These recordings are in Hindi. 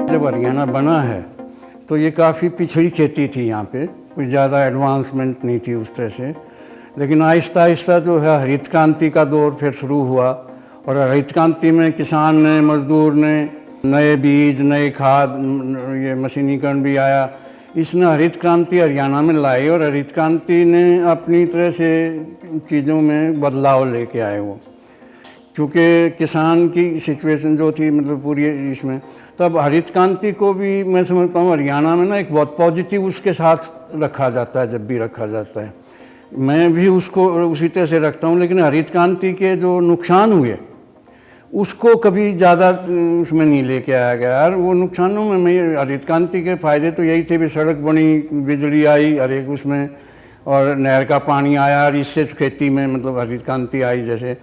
जब हरियाणा बना है तो ये काफ़ी पिछड़ी खेती थी, यहाँ पे कुछ ज़्यादा एडवांसमेंट नहीं थी उस तरह से। लेकिन आहिस्ता आहिस्ता जो है हरित क्रांति का दौर फिर शुरू हुआ, और हरित क्रांति में किसान ने, मजदूर ने नए बीज, नए खाद, ये मशीनीकरण भी आया। इसने हरित क्रांति हरियाणा में लाई, और हरित क्रांति ने अपनी तरह से चीज़ों में बदलाव लेके आए वो, क्योंकि किसान की सिचुएशन जो थी मतलब पूरी इसमें, तब हरित क्रांति को भी मैं समझता हूँ हरियाणा में ना एक बहुत पॉजिटिव उसके साथ रखा जाता है। जब भी रखा जाता है मैं भी उसको उसी तरह से रखता हूँ, लेकिन हरित क्रांति के जो नुकसान हुए उसको कभी ज़्यादा उसमें नहीं लेके आया गया। यार वो नुकसानों में मैं, हरित क्रांति के फ़ायदे तो यही थे भी सड़क बनी, बिजली आई हर एक उसमें, और नहर का पानी आया, और इससे खेती में मतलब हरित क्रांति आई जैसे।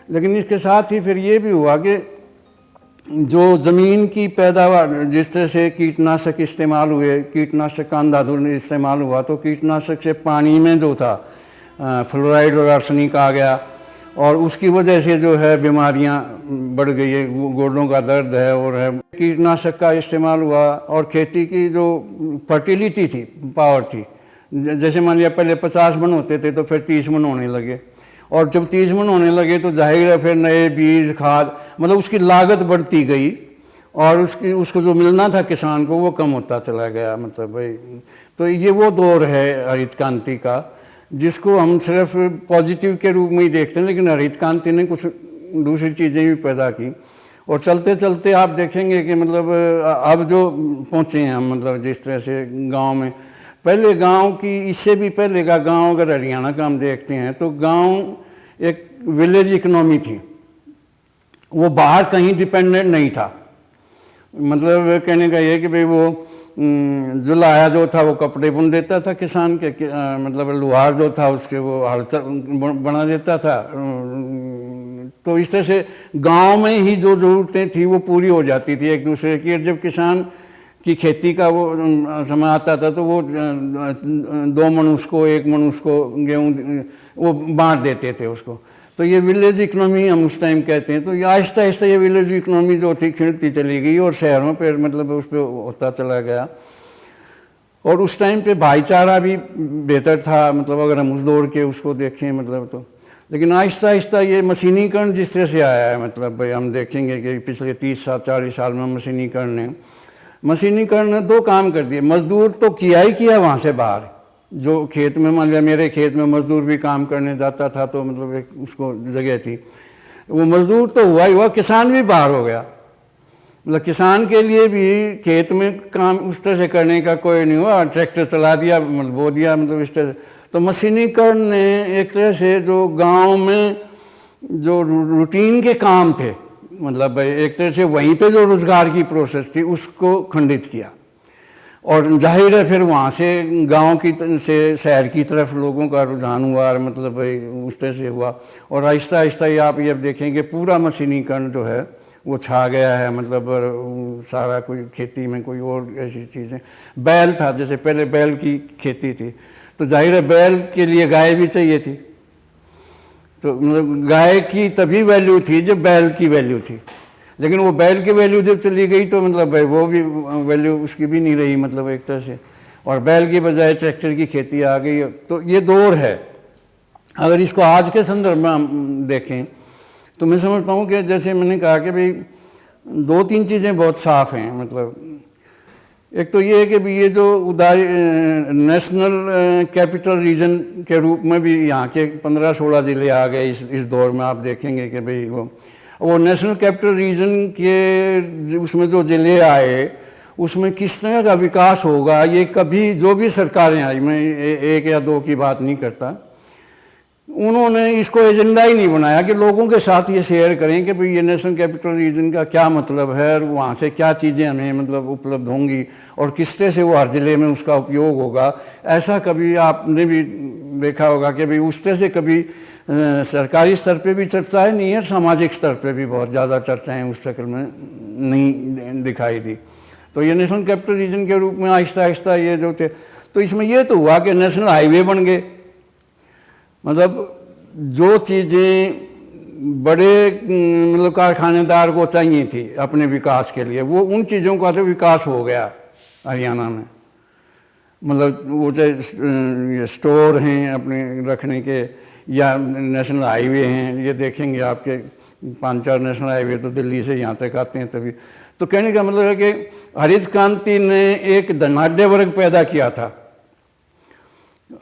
लेकिन इसके साथ ही फिर ये भी हुआ कि जो ज़मीन की पैदावार, जिस तरह से कीटनाशक इस्तेमाल हुए, कीटनाशक का अंधाधुंध इस्तेमाल हुआ, तो कीटनाशक से पानी में जो था फ्लोराइड और आर्सेनिक आ गया, और उसकी वजह से जो है बीमारियां बढ़ गई है, गोडों का दर्द है और है। कीटनाशक का इस्तेमाल हुआ, और खेती की जो फर्टिलिटी थी, पावर थी, जैसे मान लिया पहले 50 मन होते थे तो फिर 30 मन होने लगे, और जब 30 मन होने लगे तो जाहिर है फिर नए बीज, खाद, मतलब उसकी लागत बढ़ती गई, और उसको जो मिलना था किसान को वो कम होता चला गया। मतलब भाई, तो ये वो दौर है हरित क्रांति का, जिसको हम सिर्फ पॉजिटिव के रूप में ही देखते हैं, लेकिन हरित क्रांति ने कुछ दूसरी चीज़ें भी पैदा की। और चलते चलते आप देखेंगे कि मतलब अब जो पहुँचे हैं हम, मतलब जिस तरह से गाँव में, पहले गांव की, इससे भी पहले का गांव अगर हरियाणा का हम देखते हैं तो गांव एक विलेज इकोनॉमी थी, वो बाहर कहीं डिपेंडेंट नहीं था। मतलब कहने का ये कि भाई वो जो लाया जो था वो कपड़े बुन देता था किसान के, मतलब लोहार जो था उसके वो हल बना देता था। तो इस तरह से गांव में ही जो ज़रूरतें थी वो पूरी हो जाती थी एक दूसरे की। जब किसान की खेती का वो समय आता था तो वो 2 मन उसको, 1 मन उसको गेहूँ वो बांट देते थे उसको। तो ये विलेज इकोनॉमी हम उस टाइम कहते हैं। तो ये आहिस्ता आहिस्ता ये विलेज इकोनॉमी जो थी खिलती चली गई, और शहरों पर मतलब उस पर होता चला गया। और उस टाइम पे भाईचारा भी बेहतर था, मतलब अगर हम उस दौर के उसको देखें मतलब तो। लेकिन आहिस्ता आहिस्ता ये मशीनीकरण जिस तरह से आया है, मतलब भाई हम देखेंगे कि पिछले 30-40 साल में मशीनीकरण ने 2 काम कर दिए। मजदूर तो किया ही किया वहाँ से बाहर, जो खेत में, मान लिया मेरे खेत में मजदूर भी काम करने जाता था तो मतलब एक उसको जगह थी, वो मजदूर तो हुआ ही हुआ, किसान भी बाहर हो गया। मतलब किसान के लिए भी खेत में काम उस तरह से करने का कोई नहीं हुआ, ट्रैक्टर चला दिया, मतलब बो दिया, मतलब इस तरह। तो मशीनीकरण ने एक तरह से जो गाँव में जो रूटीन के काम थे, मतलब एक तरह से वहीं पे जो रोज़गार की प्रोसेस थी उसको खंडित किया। और जाहिर है फिर वहाँ से गांव की से शहर की तरफ लोगों का रुझान हुआ, और मतलब भाई उस तरह से हुआ। और आहिस्ता आहिस्ता ही आप ये देखेंगे पूरा मशीनीकरण जो है वो छा गया है। मतलब सारा कोई खेती में कोई और ऐसी चीज़ें, बैल था, जैसे पहले बैल की खेती थी तो जाहिर है बैल के लिए गाय भी चाहिए थी। तो मतलब गाय की तभी वैल्यू थी जब बैल की वैल्यू थी, लेकिन वो बैल की वैल्यू जब चली गई तो मतलब भाई वो भी वैल्यू उसकी भी नहीं रही, मतलब एक तरह से। और बैल की बजाय ट्रैक्टर की खेती आ गई। तो ये दौर है। अगर इसको आज के संदर्भ में हम देखें तो मैं समझता हूँ कि जैसे मैंने कहा कि भाई 2-3 चीज़ें बहुत साफ़ हैं। मतलब एक तो ये है कि भाई ये जो नेशनल कैपिटल रीजन के रूप में भी यहाँ के 15-16 ज़िले आ गए इस दौर में। आप देखेंगे कि भाई वो नेशनल कैपिटल रीजन के उसमें जो ज़िले आए उसमें किस तरह का विकास होगा, ये कभी जो भी सरकारें आई, मैं 1 या 2 की बात नहीं करता, उन्होंने इसको एजेंडा ही नहीं बनाया कि लोगों के साथ ये शेयर करें कि भाई ये नेशनल कैपिटल रीजन का क्या मतलब है, और वहाँ से क्या चीज़ें हमें मतलब उपलब्ध होंगी, और किस तरह से वो हर ज़िले में उसका उपयोग होगा। ऐसा कभी आपने भी देखा होगा कि भाई उस तरह से कभी सरकारी स्तर पे भी चर्चाएं नहीं है, सामाजिक स्तर पे भी बहुत ज़्यादा चर्चाएं उस शक्ल में नहीं दिखाई दी। तो ये नेशनल कैपिटल रीजन के रूप में आहिस्ता आहिस्ता ये जो थे, तो इसमें ये तो हुआ कि नेशनल हाईवे बन गए। मतलब जो चीज़ें बड़े मतलब कारखानेदार को चाहिए थी अपने विकास के लिए, वो उन चीज़ों का तो विकास हो गया हरियाणा में। मतलब वो चाहे स्टोर हैं अपने रखने के, या नेशनल हाईवे हैं, ये देखेंगे आपके 5-4 नेशनल हाईवे तो दिल्ली से यहाँ तक आते हैं तभी। तो कहने का मतलब है कि हरित क्रांति ने एक धनाढ्य वर्ग पैदा किया था।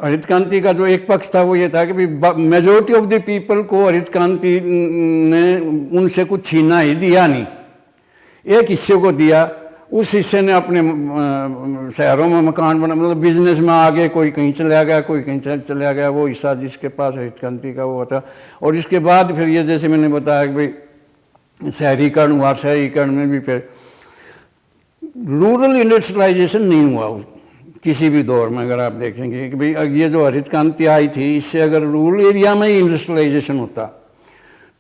हरित क्रांति का जो एक पक्ष था वो ये था कि मेजोरिटी ऑफ द पीपल को हरित क्रांति ने उनसे कुछ छीना ही दिया नहीं, एक हिस्से को दिया, उस हिस्से ने अपने शहरों में मकान बना, मतलब बिजनेस में आगे, कोई कहीं चला गया, कोई कहीं चला गया, वो हिस्सा जिसके पास हरित क्रांति का वो था। और इसके बाद फिर ये जैसे मैंने बताया कि भाई शहरीकरण हुआ, शहरीकरण में भी फिर रूरल इंडस्ट्रियलाइजेशन नहीं हुआ किसी भी दौर में। अगर आप देखेंगे कि भाई ये जो हरित क्रांति आई थी, इससे अगर रूरल एरिया में ही इंडस्ट्रियलाइजेशन होता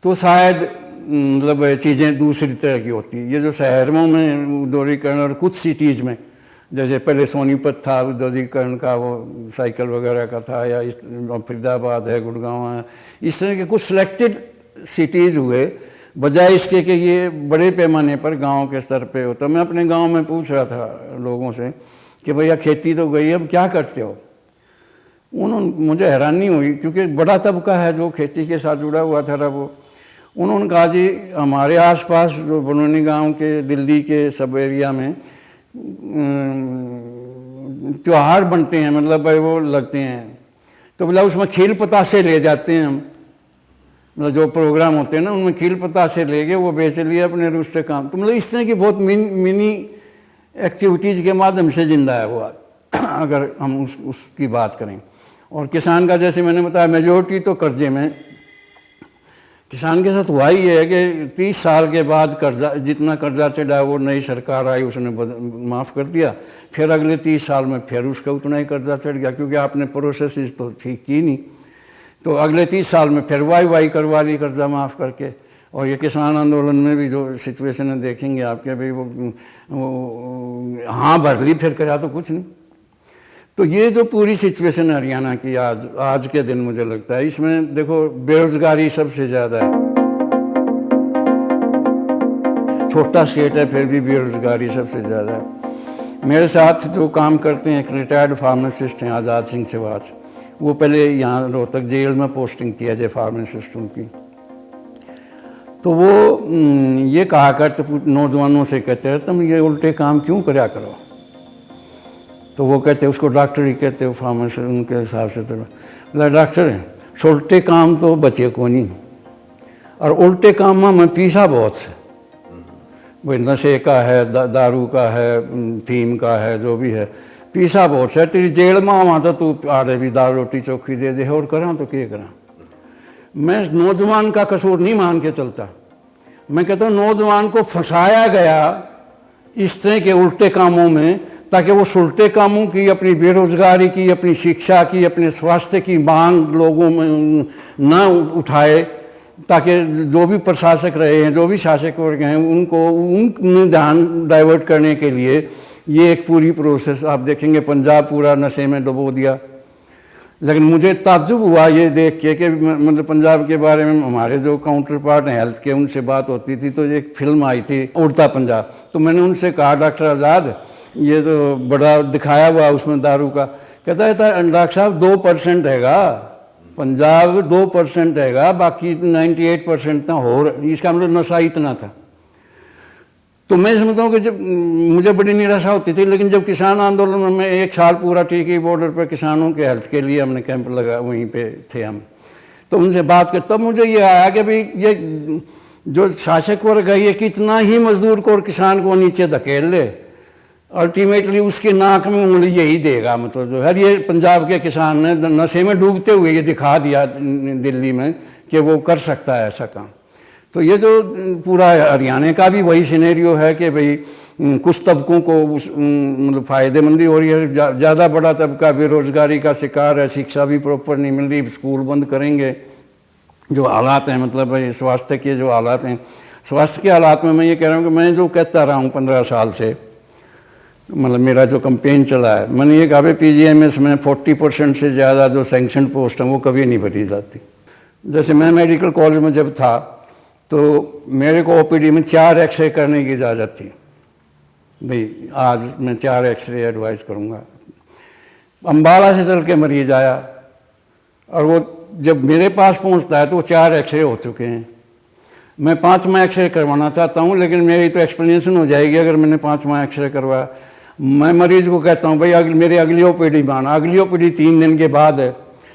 तो शायद मतलब चीज़ें दूसरी तरह की होती। ये जो शहरों में उद्योगीकरण और कुछ सिटीज़ में, जैसे पहले सोनीपत था उद्योगीकरण का, वो साइकिल वगैरह का था, या फरीदाबाद है, गुड़गांव है, इस तरह के कुछ सिलेक्टेड सिटीज़ हुए, बजाय इसके कि ये बड़े पैमाने पर गांव के स्तर पे होता। मैं अपने गांव में पूछ रहा था लोगों से कि भैया खेती तो गई, अब क्या करते हो? उन्होंने, मुझे हैरानी हुई क्योंकि बड़ा तबका है जो खेती के साथ जुड़ा हुआ था वो। उन्होंने कहा जी हमारे आसपास जो बनोनी गांव के, दिल्ली के सब एरिया में त्यौहार बनते हैं, मतलब भाई वो लगते हैं, तो बोला उसमें खील पतासे ले जाते हैं हम, मतलब जो प्रोग्राम होते हैं ना उनमें खील पतासे ले गए, वो बेच लिए अपने रूस से काम। तो मतलब इस तरह की बहुत मिनी एक्टिविटीज़ के माध्यम से जिंदा है वो अगर हम उसकी बात करें। और किसान का जैसे मैंने बताया मेजोरिटी तो कर्जे में। किसान के साथ हुआ ही है कि 30 साल के बाद कर्जा, जितना कर्जा चढ़ा वो नई सरकार आई उसने माफ़ कर दिया, फिर अगले 30 साल में फिर उसका उतना ही कर्जा चढ़ गया क्योंकि आपने प्रोसेस तो ठीक की नहीं। तो अगले 30 साल में फिर वाई करवा ली कर्जा माफ़ करके। और ये किसान आंदोलन में भी जो सिचुएशन है देखेंगे आपके, भाई वो हाँ भर ली फिर करा तो कुछ नहीं। तो ये जो पूरी सिचुएशन है हरियाणा की आज के दिन, मुझे लगता है इसमें देखो बेरोजगारी सबसे ज़्यादा है। छोटा स्टेट है फिर भी बेरोजगारी सबसे ज़्यादा है। मेरे साथ जो काम करते हैं एक रिटायर्ड फार्मासिस्ट हैं आज़ाद सिंह सिवाच, वो पहले यहाँ रोहतक जेल में पोस्टिंग थी एज ए फार्मासिस्ट उनकी। तो वो ये कहा करते नौजवानों से, कहते हैं तुम ये उल्टे काम क्यों कराया करो? तो वो कहते उसको डॉक्टर ही कहते हो फार्मेसी उनके हिसाब से। तो बोला डॉक्टर है, उल्टे काम तो बचे को नहीं, और उल्टे काम में पीसा बहुत से, भाई नशे का है, दारू का है, थीम का है, जो भी है पीसा बहुत से। तेरी जेल में वहाँ तो तू आड़े भी दाल रोटी चौखी दे दे और करा तो क्या करा। मैं नौजवान का कसूर नहीं मान के चलता, मैं कहता हूँ नौजवान को फंसाया गया इस तरह के उल्टे कामों में ताकि वो उल्टे कामों की, अपनी बेरोजगारी की, अपनी शिक्षा की, अपने स्वास्थ्य की मांग लोगों में न उठाए, ताकि जो भी प्रशासक रहे हैं, जो भी शासक वर्ग हैं, उनको उनमें ध्यान डाइवर्ट करने के लिए ये एक पूरी प्रोसेस आप देखेंगे। पंजाब पूरा नशे में डुबो दिया। लेकिन मुझे ताज्जुब हुआ ये देख के कि मतलब पंजाब के बारे में हमारे जो काउंटर पार्ट हैं हेल्थ के, उनसे बात होती थी तो एक फिल्म आई थी उड़ता पंजाब। तो मैंने उनसे कहा डॉक्टर आज़ाद ये तो बड़ा दिखाया हुआ उसमें दारू का। कहता है डॉक्टर साहब 2% हैगा, पंजाब 2% हैगा, बाकी 98% ना हो, इसका मतलब नशा इतना था। तो मैं समझता हूँ कि जब मुझे बड़ी निराशा होती थी, लेकिन जब किसान आंदोलन में 1 साल पूरा टीकी बॉर्डर पर किसानों के हेल्थ के लिए हमने कैंप लगा, वहीं पे थे हम, तो उनसे बात कर, तब मुझे ये आया कि भाई ये जो शासक वर्ग है ये कितना ही मजदूर को और किसान को नीचे धकेल ले, अल्टीमेटली उसके नाक में उंगली यही देगा। मतलब जो है ये पंजाब के किसान ने नशे में डूबते हुए ये दिखा दिया दिल्ली में कि वो कर सकता है ऐसा काम। तो ये जो पूरा हरियाणा का भी वही सिनेरियो है कि भाई कुछ तबकों को मतलब फ़ायदेमंदी हो रही है, ज़्यादा बड़ा तबका बेरोज़गारी का शिकार है, शिक्षा भी प्रॉपर नहीं मिल रही, स्कूल बंद करेंगे, जो हालात हैं मतलब भाई स्वास्थ्य के जो हालात हैं, स्वास्थ्य के हालात में मैं ये कह रहा हूँ कि मैं जो कहता रहा हूँ 15 साल से, मतलब मेरा जो कैंपेन चला है, मैंने ये कहा PGMS में 40% से ज़्यादा जो सैंक्शन पोस्ट हैं वो कभी नहीं भरी जाती। जैसे मैं मेडिकल कॉलेज में जब था तो मेरे को ओपीडी में 4 एक्सरे करने की इजाज़त थी। भाई आज मैं 4 एक्सरे एडवाइस करूँगा। अम्बाला से चल के मरीज आया और वो जब मेरे पास पहुँचता है तो वो 4 एक्सरे हो चुके हैं। मैं 5वां एक्सरे करवाना चाहता हूँ, लेकिन मेरी तो एक्सप्लेनेशन हो जाएगी अगर मैंने 5वां एक्सरे करवाया। मैं मरीज़ को कहता हूँ भाई मेरी अगली ओपीडी में आना। अगली ओपीडी 3 दिन के बाद है,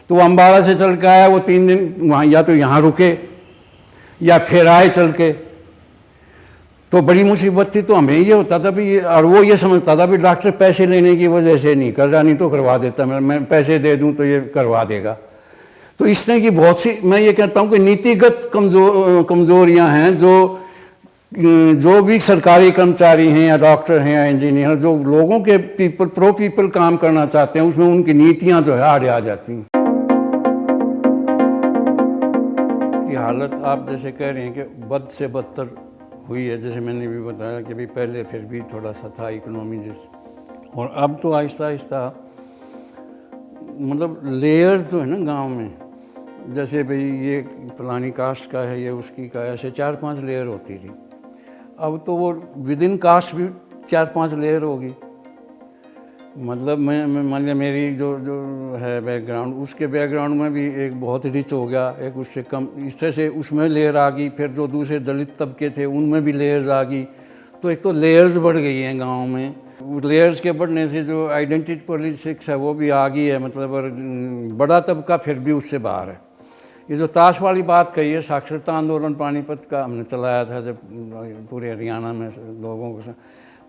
तो वो अम्बाला से चल के आया, वो 3 दिन वहाँ या तो यहाँ रुके या फिर आए चल के, तो बड़ी मुसीबत थी। तो हमें ये होता था भी, और वो ये समझता था भी डॉक्टर पैसे लेने की वजह से नहीं कर रहा, नहीं तो करवा देता, मैं पैसे दे दूँ तो ये करवा देगा। तो इस तरह की बहुत सी, मैं ये कहता हूँ कि नीतिगत कमज़ोरियाँ हैं जो भी सरकारी कर्मचारी हैं या डॉक्टर हैं या इंजीनियर, जो लोगों के प्रो पीपल काम करना चाहते हैं, उसमें उनकी नीतियाँ जो है आड़े आ जाती हैं। की हालत आप जैसे कह रहे हैं कि बद से बदतर हुई है, जैसे मैंने भी बताया कि भाई पहले फिर भी थोड़ा सा था इकोनॉमी जिस, और अब तो आहिस्ता आहिस्ता मतलब लेयर जो है ना गांव में, जैसे भाई ये फलानी कास्ट का है, ये उसकी का है, ऐसे 4-5 लेयर होती थी। अब तो वो विद इन कास्ट भी 4-5 लेयर होगी। मतलब मैं मान लिया मेरी जो है बैकग्राउंड, उसके बैकग्राउंड में भी एक बहुत रिच हो गया, एक उससे कम, इस तरह से उसमें लेयर आ गई। फिर जो दूसरे दलित तबके थे उनमें भी लेयर्स आ गई। तो एक तो लेयर्स बढ़ गई हैं गांव में। लेयर्स के बढ़ने से जो आइडेंटिटी पॉलिटिक्स है वो भी आ गई है, मतलब और बड़ा तबका फिर भी उससे बाहर है। ये जो ताश वाली बात कही है, साक्षरता आंदोलन पानीपत का हमने चलाया था जब पूरे हरियाणा में लोगों को,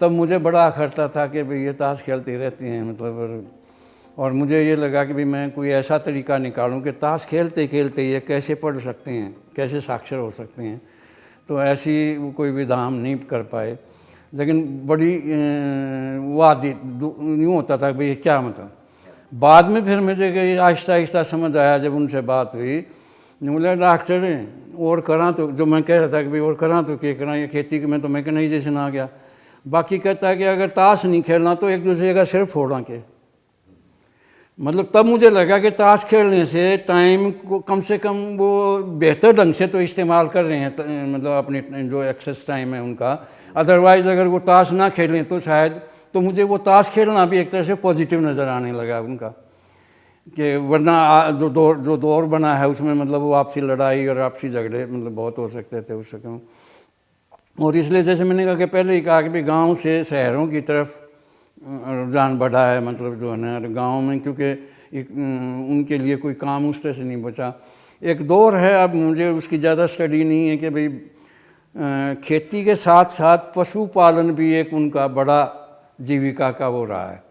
तब मुझे बड़ा अखरता था कि भाई ये ताश खेलती रहती हैं, मतलब। और मुझे ये लगा कि भाई मैं कोई ऐसा तरीका निकालूं कि ताश खेलते खेलते ये कैसे पढ़ सकते हैं, कैसे साक्षर हो सकते हैं। तो ऐसी कोई विधा हम नहीं कर पाए, लेकिन बड़ी वादी यूँ होता था भाई क्या मतलब। बाद में फिर मुझे आहिस्ता आहिस्ता समझ आया जब उनसे बात हुई, बोले डॉक्टर हैं और करा तो, जो मैं कह रहा था कि भाई और करा तो क्या करा, ये खेती में तो मैकेनाइजेशन आ गया। बाकी कहता है कि अगर ताश नहीं खेलना तो एक दूसरे का सिर फोड़ा के। मतलब तब मुझे लगा कि ताश खेलने से टाइम को कम से कम वो बेहतर ढंग से तो इस्तेमाल कर रहे हैं, मतलब अपने जो एक्सेस टाइम है उनका। अदरवाइज़ अगर वो ताश ना खेलें तो शायद, तो मुझे वो ताश खेलना भी एक तरह से पॉजिटिव नज़र आने लगा उनका, कि वरना जो दौर बना है उसमें मतलब वो आपसी लड़ाई और आपसी झगड़े मतलब बहुत हो सकते थे उस समय। और इसलिए जैसे मैंने कहा कि पहले ही कहा कि भाई गाँव से शहरों की तरफ रुझान बढ़ा है, मतलब जो है ना गाँव में, क्योंकि उनके लिए कोई काम उस तरह से नहीं बचा। एक दौर है, अब मुझे उसकी ज़्यादा स्टडी नहीं है, कि भाई खेती के साथ साथ पशुपालन भी एक उनका बड़ा जीविका का वो रहा है।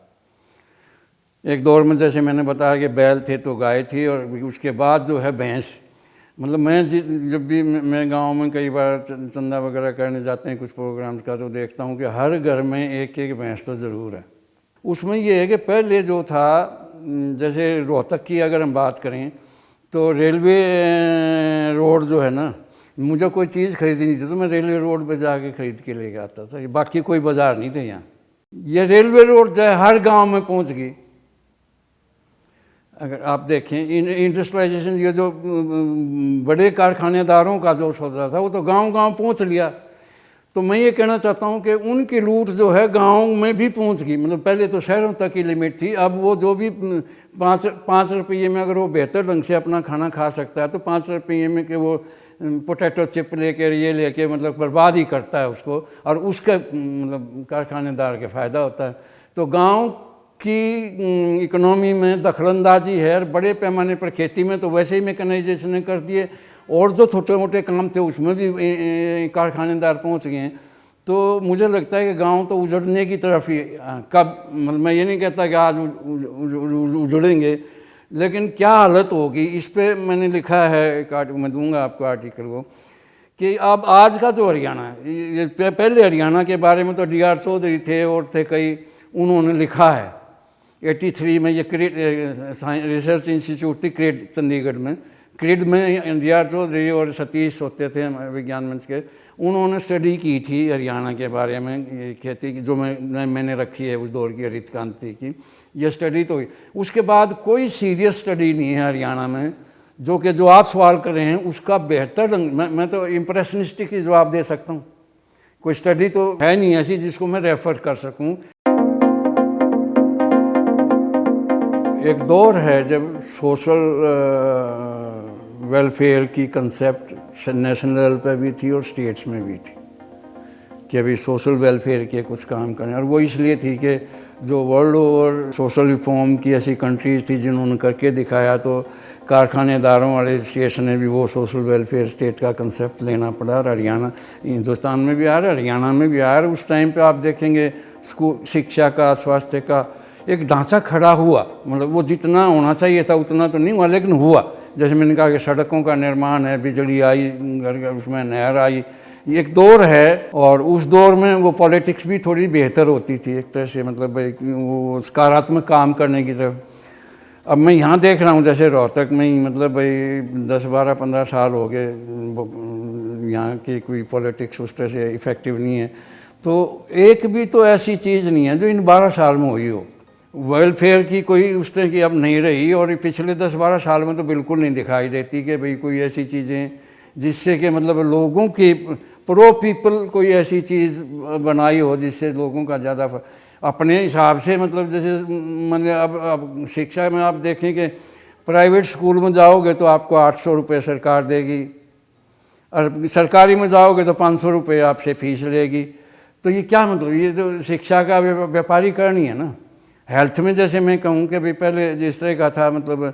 एक दौर में जैसे मैंने बताया कि बैल थे तो गाय थी, और उसके बाद जो है भैंस। मतलब मैं जब भी मैं गांव में कई बार चंदा वगैरह करने जाते हैं कुछ प्रोग्राम्स का, तो देखता हूं कि हर घर में एक एक भैंस तो ज़रूर है। उसमें ये है कि पहले जो था, जैसे रोहतक की अगर हम बात करें तो रेलवे रोड जो है ना, मुझे कोई चीज़ खरीदनी थी तो मैं रेलवे रोड पर जाके ख़रीद के लेके आता था, बाकी कोई बाज़ार नहीं थे यहाँ। ये रेलवे रोड जो है हर गाँव में पहुँच गई। अगर आप देखें इंडस्ट्रियलाइजेशन, ये जो बड़े कारखानेदारों का जो सौदा था वो तो गांव-गांव पहुंच लिया। तो मैं ये कहना चाहता हूं कि उनकी लूट जो है गांव में भी पहुंच गई। मतलब पहले तो शहरों तक की लिमिट थी, अब वो जो भी 5 रुपये में अगर वो बेहतर ढंग से अपना खाना खा सकता है तो 5 रुपये में कि वो पोटैटो चिप लेकर ये लेके मतलब बर्बाद ही करता है उसको, और उसका मतलब कारखानेदार के फ़ायदा होता है। तो गाँव की इकोनॉमी में दखलंदाजी है, और बड़े पैमाने पर खेती में तो वैसे ही मैकेनाइजेशन ने कर दिए, और जो छोटे मोटे काम थे उसमें भी कारखानेदार पहुंच गए हैं। तो मुझे लगता है कि गांव तो उजड़ने की तरफ ही, कब मतलब मैं ये नहीं कहता कि आज उजड़ेंगे, लेकिन क्या हालत होगी इस पे मैंने लिखा है, मैं दूंगा आपको आर्टिकल वो, कि अब आज का जो हरियाणा है, पहले हरियाणा के बारे में तो डी.आर. चौधरी थे और थे कई, उन्होंने लिखा है 83 में, ये क्रिड रिसर्च इंस्टीट्यूट थी क्रिड चंडीगढ़ में। क्रिड में डी.आर. चौधरी और सतीश होते थे विज्ञान मंच के, उन्होंने स्टडी की थी हरियाणा के बारे में, ये खेती की जो मैंने रखी है उस दौर की हरित क्रांति की, ये स्टडी तो हुई। उसके बाद कोई सीरियस स्टडी नहीं है हरियाणा में जो आप सवाल कर रहे हैं उसका बेहतर ढंग मैं तो इम्प्रेशनिस्टिक ही जवाब दे सकता हूँ। कोई स्टडी तो है नहीं ऐसी जिसको मैं रेफ़र कर सकूँ। एक दौर है जब सोशल वेलफेयर की कंसेप्ट नेशनल लेवल पर भी थी और स्टेट्स में भी थी कि अभी सोशल वेलफेयर के कुछ काम करें, और वो इसलिए थी कि जो वर्ल्ड ओवर सोशल रिफॉर्म की ऐसी कंट्रीज़ थी जिन्होंने करके दिखाया, तो कारखानेदारों वाले स्टेट्स ने भी वो सोशल वेलफेयर स्टेट का कंसेप्ट लेना पड़ा। और हरियाणा हिंदुस्तान में भी आ रहा है, हरियाणा में भी आ रहा है। उस टाइम पे आप देखेंगे स्कूल शिक्षा का, स्वास्थ्य का एक ढांचा खड़ा हुआ, मतलब वो जितना होना चाहिए था उतना तो नहीं हुआ, लेकिन हुआ। जैसे मैंने कहा कि सड़कों का निर्माण है, बिजली आई, घर उसमें नहर आई, एक दौर है। और उस दौर में वो पॉलिटिक्स भी थोड़ी बेहतर होती थी एक तरह से, मतलब वो सकारात्मक काम करने की तरफ। अब मैं यहाँ देख रहा हूँ जैसे रोहतक में ही, मतलब भाई 10-12-15 साल हो गए यहाँ की कोई पॉलिटिक्स उस तरह से इफ़ेक्टिव नहीं है। तो एक भी तो ऐसी चीज़ नहीं है जो इन 12 साल में हुई हो। वेलफेयर की कोई उस तरह की अब नहीं रही, और पिछले 10-12 साल में तो बिल्कुल नहीं दिखाई देती कि भाई कोई ऐसी चीज़ें जिससे कि मतलब लोगों की प्रो पीपल कोई ऐसी चीज़ बनाई हो जिससे लोगों का ज़्यादा अपने हिसाब से, मतलब जैसे मैंने अब शिक्षा में आप देखें कि प्राइवेट स्कूल में जाओगे तो आपको 800 रुपये सरकार देगी, और सरकारी में जाओगे तो 500 रुपये आपसे फीस लेगी। तो ये क्या मतलब, ये तो शिक्षा का व्यापारीकरण ही है ना। हेल्थ में जैसे मैं कहूँ कि भाई पहले जिस तरह का था, मतलब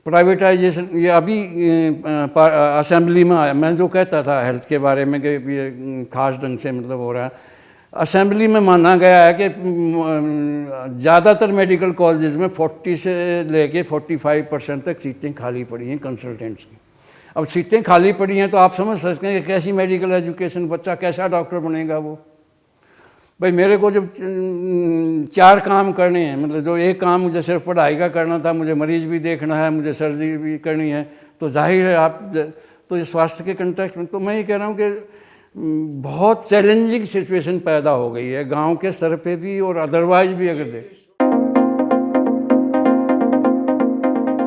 प्राइवेटाइजेशन, ये अभी असेंबली में आया। मैं जो कहता था हेल्थ के बारे में कि ये खास ढंग से मतलब हो रहा है, असेंबली में माना गया है कि ज़्यादातर मेडिकल कॉलेजेस में 40 से लेके 45% तक सीटें खाली पड़ी हैं कंसल्टेंट्स की। अब सीटें खाली पड़ी हैं तो आप समझ सकते हैं कि कैसी मेडिकल एजुकेशन, बच्चा कैसा डॉक्टर बनेगा वो। भाई मेरे को जब 4 काम करने हैं, मतलब जो एक काम मुझे सिर्फ पढ़ाई का करना था, मुझे मरीज भी देखना है, मुझे सर्जरी भी करनी है, तो जाहिर है आप तो ये स्वास्थ्य के कंटेक्स्ट में, तो मैं ये कह रहा हूँ कि बहुत चैलेंजिंग सिचुएशन पैदा हो गई है गांव के स्तर पे भी और अदरवाइज भी। अगर देख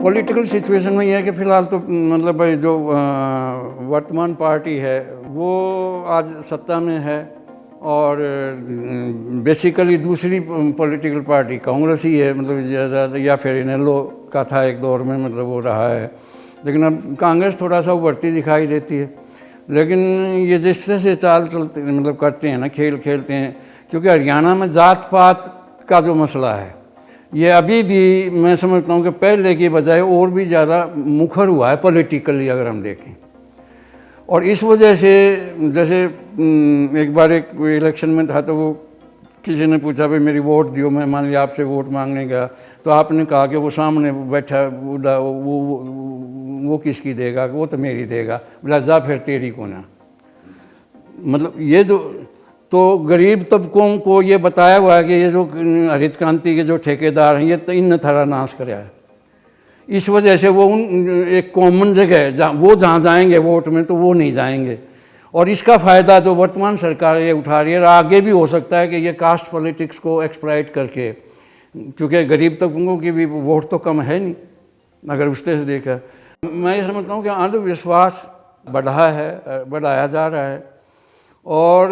पॉलिटिकल सिचुएशन में यह है कि फ़िलहाल तो मतलब भाई जो वर्तमान पार्टी है वो आज सत्ता में है, और बेसिकली दूसरी पॉलिटिकल पार्टी कांग्रेस ही है, मतलब ज़्यादा, या फिर इनेलो का था एक दौर में, मतलब वो रहा है। लेकिन अब कांग्रेस थोड़ा सा उभरती दिखाई देती है। लेकिन ये जिस तरह से चाल चलते मतलब करते हैं ना, खेल खेलते हैं, क्योंकि हरियाणा में जात पात का जो मसला है ये अभी भी मैं समझता हूँ कि पहले की बजाय और भी ज़्यादा मुखर हुआ है पॉलिटिकली अगर हम देखें। और इस वजह से जैसे एक बार एक इलेक्शन में था तो वो किसी ने पूछा भाई मेरी वोट दियो, मैं मान लिया आपसे वोट मांगने गया, तो आपने कहा कि वो सामने बैठा बूढ़ा वो किसकी देगा, वो तो मेरी देगा। बोला जा फिर तेरी को ना। मतलब ये जो तो गरीब तबकों को ये बताया हुआ है कि ये जो हरित क्रांति के जो ठेकेदार हैं ये तो इन थारा नाश कराया है। इस वजह से वो एक कॉमन जगह है जहाँ जाएंगे वोट में तो वो नहीं जाएंगे, और इसका फ़ायदा जो वर्तमान सरकार ये उठा रही है, और आगे भी हो सकता है कि ये कास्ट पॉलिटिक्स को एक्सप्लॉइट करके, क्योंकि गरीब तबकों की भी वोट तो कम है नहीं अगर उस तरह से देखा। मैं ये समझता हूँ कि अंधविश्वास बढ़ाया जा रहा है। और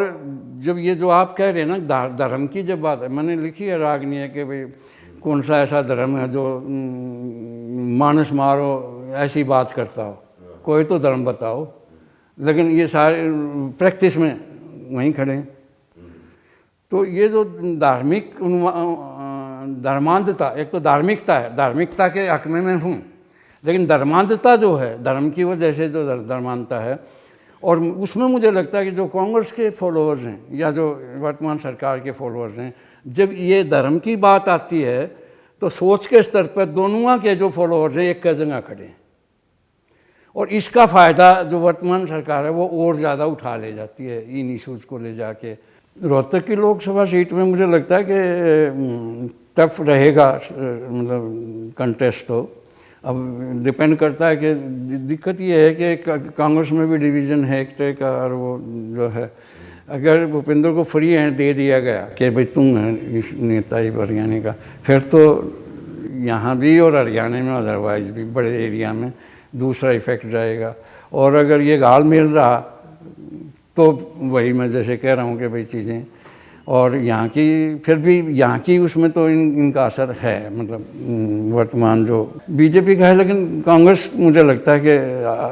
जब ये जो आप कह रहे हैं ना धर्म की जब बात है, मैंने लिखी है रागनी है कि भाई कौन सा ऐसा धर्म है जो मानस मारो ऐसी बात करता हो, कोई तो धर्म बताओ। लेकिन ये सारे प्रैक्टिस में वहीं खड़े हैं। तो ये जो धार्मिक धर्मांधता, एक तो धार्मिकता है, धार्मिकता के हक में मैं हूँ, लेकिन धर्मांधता जो है धर्म की वजह से जो धर्मांधता है, और उसमें मुझे लगता है कि जो कांग्रेस के फॉलोअर्स हैं या जो वर्तमान सरकार के फॉलोअर्स हैं, जब ये धर्म की बात आती है तो सोच के स्तर पर दोनों के जो फॉलोअर्स हैं एक जगह खड़े हैं, और इसका फ़ायदा जो वर्तमान सरकार है वो और ज़्यादा उठा ले जाती है इन इशूज़ को ले जाके। रोहतक की लोकसभा सीट में मुझे लगता है कि टफ रहेगा, मतलब कंटेस्ट तो अब डिपेंड करता है कि दिक्कत ये है कि कांग्रेस में भी डिवीज़न है एक तरह का, और वो जो है अगर भूपेंद्र को फ्री हैंड दे दिया गया कि भाई तुम है इस नेता ही हरियाणा का, फिर तो यहाँ भी और हरियाणा में अदरवाइज भी बड़े एरिया में दूसरा इफ़ेक्ट जाएगा। और अगर ये घाल मिल रहा तो वही मैं जैसे कह रहा हूँ कि भाई चीज़ें, और यहाँ की फिर भी यहाँ की उसमें तो इनका असर है, मतलब वर्तमान जो बीजेपी का है। लेकिन कांग्रेस मुझे लगता है कि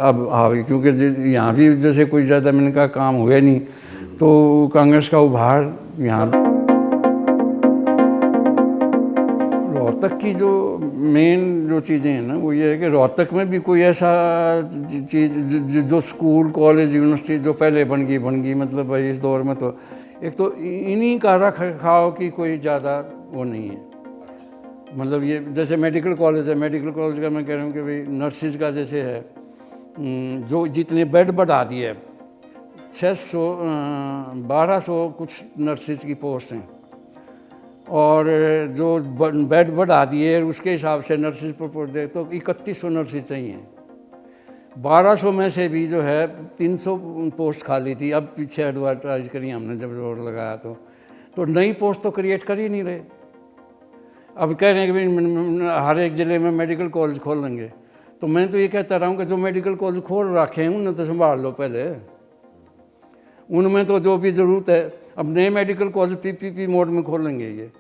अब हावी, क्योंकि यहाँ भी जैसे कोई ज़्यादा मैंने कहा काम हुए नहीं, तो कांग्रेस का उभार यहाँ। रोहतक की जो मेन जो चीज़ें हैं ना, वो ये है कि रोहतक में भी कोई ऐसा चीज़ जो स्कूल कॉलेज यूनिवर्सिटी जो पहले बन गई, मतलब भाई इस दौर में तो एक तो इन्हीं का रख रखाव की कोई ज़्यादा वो नहीं है। मतलब ये जैसे मेडिकल कॉलेज है, मेडिकल कॉलेज का मैं कह रहा हूँ कि भाई नर्सिस का जैसे है, जो जितने बेड बढ़ा दिए, 600 1200 कुछ नर्सिस की पोस्ट हैं, और जो बेड बढ़ा दिए उसके हिसाब से नर्सिस पर पोस्ट दे तो 3100 नर्सिस चाहिए। 1200 में से भी जो है 300 पोस्ट खाली थी। अब पीछे एडवर्टाइज करी हमने जब जोर लगाया तो नई पोस्ट तो क्रिएट कर ही नहीं रहे। अब कह रहे हैं कि हर एक ज़िले में मेडिकल कॉलेज खोल लेंगे, तो मैं तो ये कहता रहा हूँ कि जो मेडिकल कॉलेज खोल रखे हैं उन्हें तो संभाल लो पहले, उनमें तो जो भी ज़रूरत है। अब नए मेडिकल कॉलेज पीपीपी मोड में खोलेंगे ये,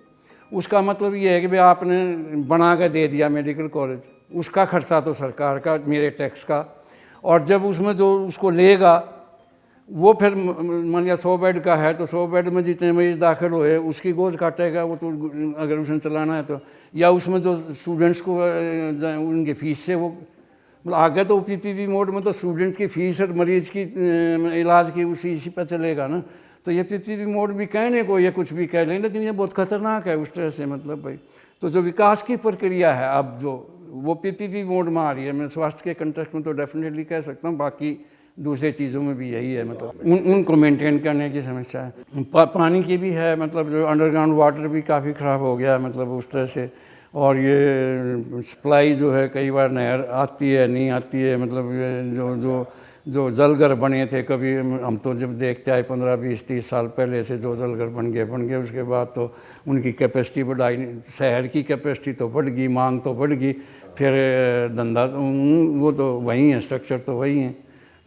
उसका मतलब ये है कि भाई आपने बना के दे दिया मेडिकल कॉलेज, उसका खर्चा तो सरकार का, मेरे टैक्स का, और जब उसमें जो उसको लेगा वो फिर मान लिया 100 बेड का है तो 100 बेड में जितने मरीज दाखिल हुए उसकी गोज काटेगा वो, तो अगर उसने चलाना है तो, या उसमें जो स्टूडेंट्स को उनकी फ़ीस से वो, मतलब आगे तो पीपीपी मोड में तो स्टूडेंट की फ़ीस और मरीज़ की इलाज की इसी पर चलेगा ना। तो ये पीपीपी मोड भी कहने को ये कुछ भी कह लें, लेकिन ये बहुत ख़तरनाक है उस तरह से, मतलब भाई। तो जो विकास की प्रक्रिया है अब जो वो पीपीपी मोड में आ रही है, मैं स्वास्थ्य के कंटेक्स्ट में तो डेफिनेटली कह सकता हूँ, बाकी दूसरे चीज़ों में भी यही है, मतलब उनको मेंटेन करने की समस्या है। पानी की भी है, मतलब जो अंडरग्राउंड वाटर भी काफ़ी ख़राब हो गया, मतलब उस तरह से। और ये सप्लाई जो है कई बार नहर आती है नहीं आती है, मतलब ये जो जलघर बने थे कभी, हम तो जब देखते आए 15, 20, 30 साल पहले से जो जलघर बन गए, उसके बाद तो उनकी कैपेसिटी बढ़ाई, शहर की कैपेसिटी तो बढ़ गई, मांग तो बढ़ गई, फिर धंधा तो वो तो वही है, स्ट्रक्चर तो वही है,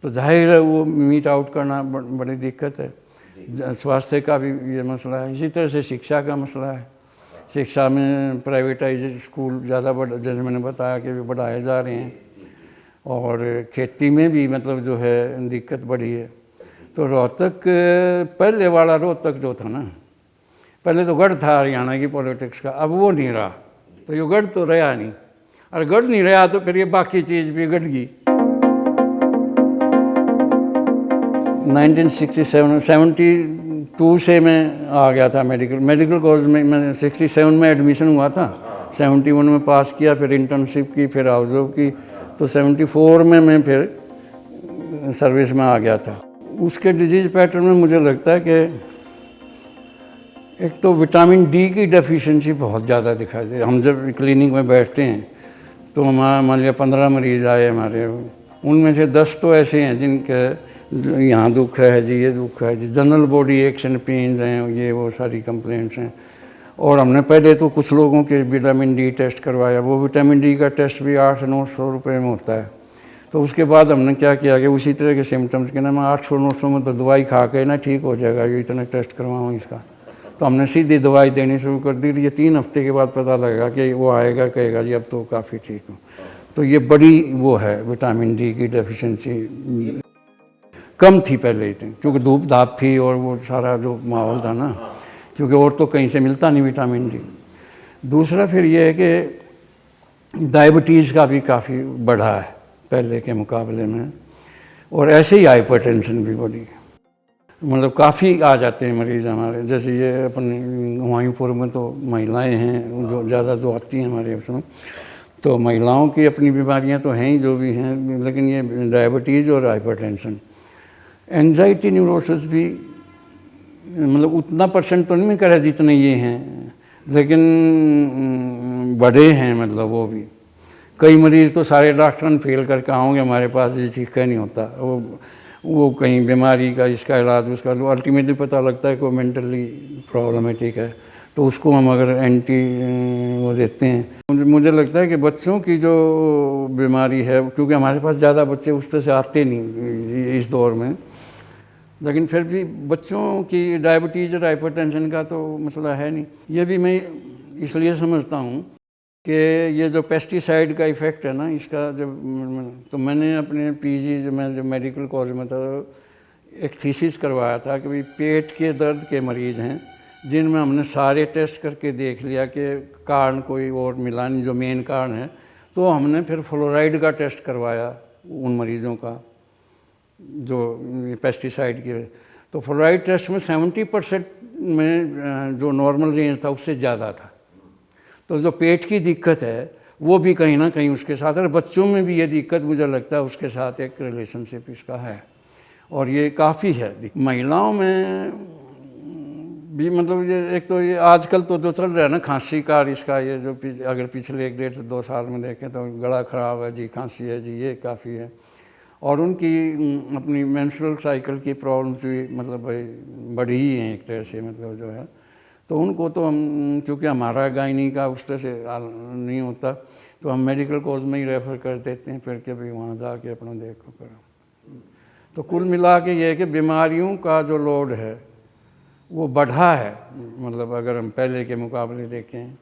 तो जाहिर है वो मीट आउट करना बड़ी दिक्कत है। स्वास्थ्य का भी ये मसला है, इसी तरह से शिक्षा का मसला है। शिक्षा में प्राइवेटाइज स्कूल ज़्यादा जैसे मैंने बताया कि बढ़ाए जा रहे हैं, और खेती में भी मतलब जो है दिक्कत बढ़ी है। तो रोहतक पहले वाला रोहतक जो था ना, पहले तो गढ़ था हरियाणा की पॉलिटिक्स का, अब वो नहीं रहा, तो ये गढ़ तो रहा नहीं, और गढ़ नहीं रहा तो फिर ये बाकी चीज़ भी गढ़ गई। 1972 से मैं आ गया था मेडिकल कॉलेज में। मैं 67 में एडमिशन हुआ था, 71 में पास किया, फिर इंटर्नशिप की, फिर हाउस जॉब की, तो 74 में मैं फिर सर्विस में आ गया था। उसके डिजीज़ पैटर्न में मुझे लगता है कि एक तो विटामिन डी की डेफिशिएंसी बहुत ज़्यादा दिखाई दे। हम जब क्लिनिक में बैठते हैं तो हमारा मान लिया 15 मरीज़ आए हमारे, उनमें से 10 तो ऐसे हैं जिनके यहाँ दुख है जी, ये दुख है जी, general body aches and pains हैं, ये वो सारी कंप्लेंट्स हैं। और हमने पहले तो कुछ लोगों के विटामिन डी टेस्ट करवाया, वो विटामिन डी का टेस्ट भी 800-900 रुपये में होता है। तो उसके बाद हमने क्या किया कि उसी तरह के सिम्टम्स के ना, मैं 800-900 में तो दवाई खा के ना ठीक हो जाएगा, ये इतना टेस्ट करवाऊँ इसका, तो हमने सीधी दवाई देनी शुरू कर दी। ये 3 हफ्ते के बाद पता लगेगा कि वो आएगा, कहेगा जी अब तो काफ़ी ठीक हो। तो ये बड़ी वो है, विटामिन डी की डेफिशिएंसी कम थी पहले ही, क्योंकि धूप धाप थी और वो सारा जो माहौल था ना, क्योंकि और तो कहीं से मिलता नहीं विटामिन डी। दूसरा फिर ये है कि डायबिटीज़ का भी काफ़ी बढ़ा है पहले के मुकाबले में, और ऐसे ही हाइपरटेंशन भी बढ़ी, मतलब काफ़ी आ जाते हैं मरीज़ हमारे। जैसे ये अपने हुमायूंपुर में तो महिलाएं हैं जो ज़्यादा जो आती हैं हमारे उसमें, तो महिलाओं की अपनी बीमारियां तो हैं ही जो भी हैं, लेकिन ये डायबिटीज़ और हाइपरटेंशन, एंजाइटी न्यूरोसिस भी, मतलब उतना परसेंट तो नहीं करा जितने ये हैं, लेकिन बड़े हैं, मतलब वो भी। कई मरीज़ तो सारे डॉक्टर फेल करके आओगे हमारे पास, ये ठीक है नहीं होता, वो कहीं बीमारी का इसका इलाज उसका, तो अल्टीमेटली पता लगता है कि वो मेंटली प्रॉब्लमेटिक है। तो उसको हम अगर एंटी वो देते हैं। मुझे लगता है कि बच्चों की जो बीमारी है, क्योंकि हमारे पास ज़्यादा बच्चे उस तरह से आते नहीं इस दौर में, लेकिन फिर भी बच्चों की डायबिटीज़ और हाइपरटेंशन का तो मसला है नहीं। ये भी मैं इसलिए समझता हूँ कि ये जो पेस्टिसाइड का इफ़ेक्ट है ना, इसका जब तो मैंने अपने पीजी जो मेडिकल कॉलेज में था, एक थीसिस करवाया था कि भाई पेट के दर्द के मरीज़ हैं जिनमें हमने सारे टेस्ट करके देख लिया कि कारण कोई और मिला नहीं जो मेन कारण है, तो हमने फिर फ्लोराइड का टेस्ट करवाया उन मरीज़ों का जो पेस्टिसाइड की। तो फ्लोराइड टेस्ट में 70% में जो नॉर्मल रेंज था उससे ज़्यादा था। तो जो पेट की दिक्कत है वो भी कहीं ना कहीं उसके साथ, और बच्चों में भी ये दिक्कत मुझे लगता है उसके साथ एक रिलेशनशिप इसका है, और ये काफ़ी है। महिलाओं में भी मतलब ये एक तो ये आजकल तो जो चल रहा है ना खांसी का, इसका ये जो अगर पिछले 1-1.5-2 साल में देखें तो गला ख़राब है जी, खांसी है जी, ये काफ़ी है। और उनकी अपनी मेंस्ट्रुअल साइकिल की प्रॉब्लम्स भी मतलब भाई बढ़ी ही हैं एक तरह से, मतलब जो है। तो उनको तो हम, क्योंकि हमारा गायनी का उस तरह से नहीं होता, तो हम मेडिकल कॉलेज में ही रेफ़र कर देते हैं, फिर के भी वहाँ जाके अपना देखो करो। तो कुल मिला के ये है कि बीमारियों का जो लोड है वो बढ़ा है, मतलब अगर हम पहले के मुकाबले देखें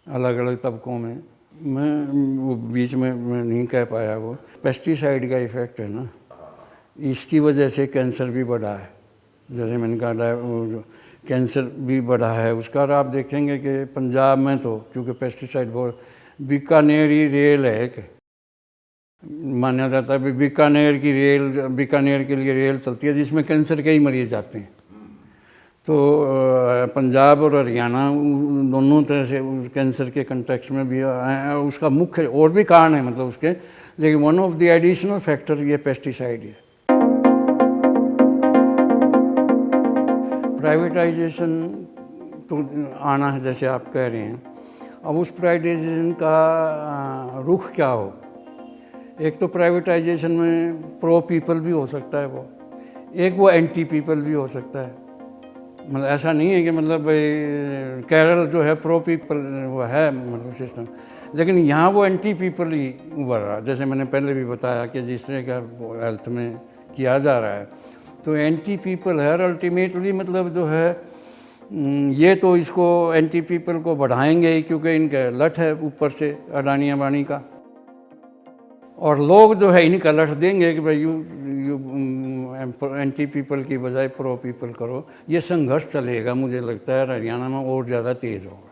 अलग अलग तबकों में। मैं वो बीच में मैं नहीं कह पाया, वो पेस्टिसाइड का इफ़ेक्ट है ना, इसकी वजह से कैंसर भी बढ़ा है। जैसे मैंने कहा कैंसर भी बढ़ा है उसका। और आप देखेंगे कि पंजाब में तो क्योंकि पेस्टिसाइड बहुत, बीकानेरी रेल है एक, माना जाता है बीकानेर की रेल, बीकानेर के लिए रेल चलती है जिसमें कैंसर के ही मरीज जाते हैं। तो पंजाब और हरियाणा दोनों तरह से कैंसर के कंटेक्स्ट में भी उसका मुख्य और भी कारण है मतलब उसके, लेकिन one of the additional factor ये पेस्टिसाइड है। प्राइवेटाइजेशन तो आना है जैसे आप कह रहे हैं। अब उस प्राइवेटाइजेशन का रुख क्या हो? एक तो प्राइवेटाइजेशन में प्रो पीपल भी हो सकता है वो, एक वो एंटी पीपल भी हो सकता है। मतलब ऐसा नहीं है कि मतलब भाई केरल जो है प्रो पीपल वो है मतलब सिस्टम, लेकिन यहाँ वो एंटी पीपल ही उभर रहा है। जैसे मैंने पहले भी बताया कि जिस तरह का हेल्थ में किया जा रहा है, तो एंटी पीपल है। अल्टीमेटली मतलब जो है ये तो इसको एंटी पीपल को बढ़ाएंगे ही, क्योंकि इनका लठ है ऊपर से अडानी अंबानी का, और लोग जो है इनका लठ देंगे कि भाई यू एंटी पीपल की बजाय प्रो पीपल करो। ये संघर्ष चलेगा, मुझे लगता है हरियाणा में और ज़्यादा तेज़ होगा।